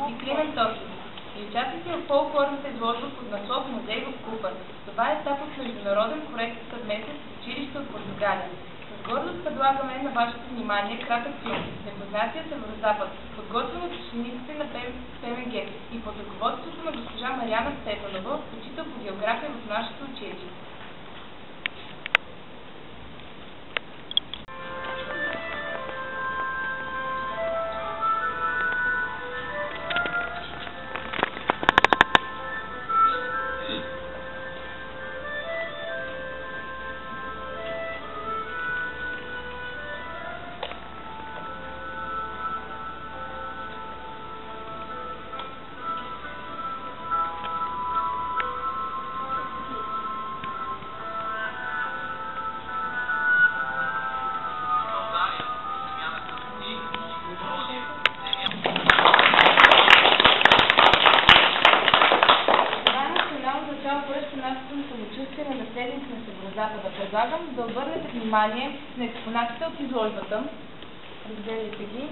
и Климент Тошев. И участници в фолклорната изложба под наслов Музей в Купър. Това е етап от международен проект съвместен с училище от Португалия. С гордост предлагаме на вашето внимание кратък филм «Непознатия Северозапад», подготвен от учениците на ПМГ и под ръководството на госпожа Мариана Стефанова, учител по география в нашето училище. Предлагам да обърнете внимание на експонатите от изложбата. Разгледайте ги.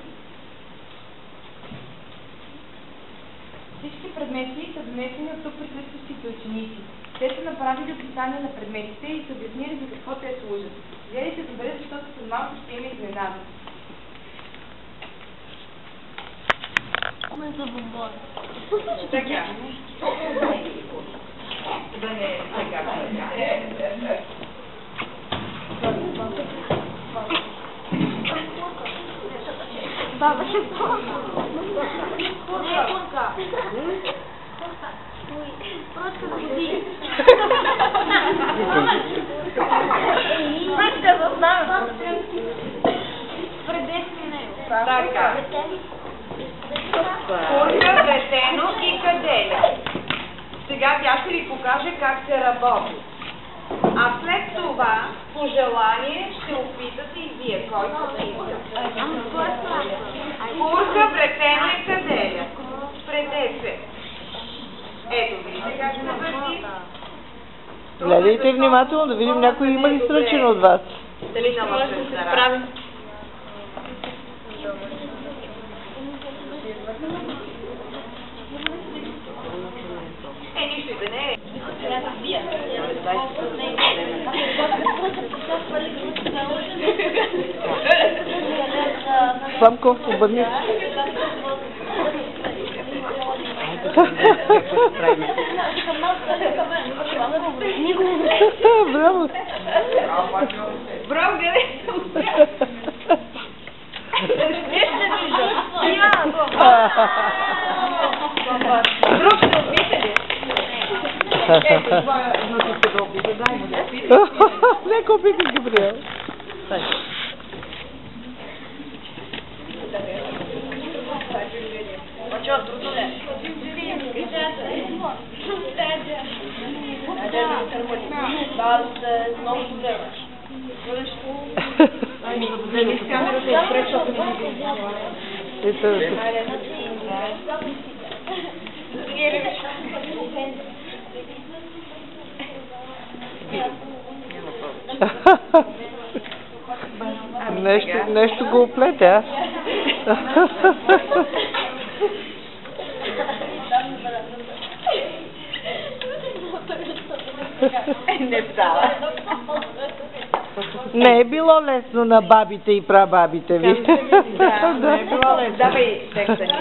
Всички предмети са донесени от тук присъстващите ученици. Те са направили описание на предметите и са обяснили за какво те служат. Гледайте добре, защото след малко ще има изненада. За бомбон. Така. Да не е така. Баба ще не е курка. Просто ходи. Пръчка за знаме. Предесни него. Така. Курка, вретено и каделя. Сега тя ще ви покаже как се работи. А след това, по желание, ще опитате и вие, който иска. Курка, вретено и каделя. Спрете се. Ето, вижте как се върти. Гледайте внимателно, да видим някой има ли сръчено от вас. Дали ще може да се справим? Нищо и да не е. Сламко, обърни. Браво! Браво, гледай! Друг ще опише ли? Ето, това вносите да опише. Дай му да опише. Нека опише, Габриел. А чё, трудно ли? Да, много вземаш. Не ми с камерата изпред, защото не ми видиш. Нещо го оплете, а? Не става. Не е било лесно на бабите и прабабите ви. Да, не е било лесно. Давай текста ни.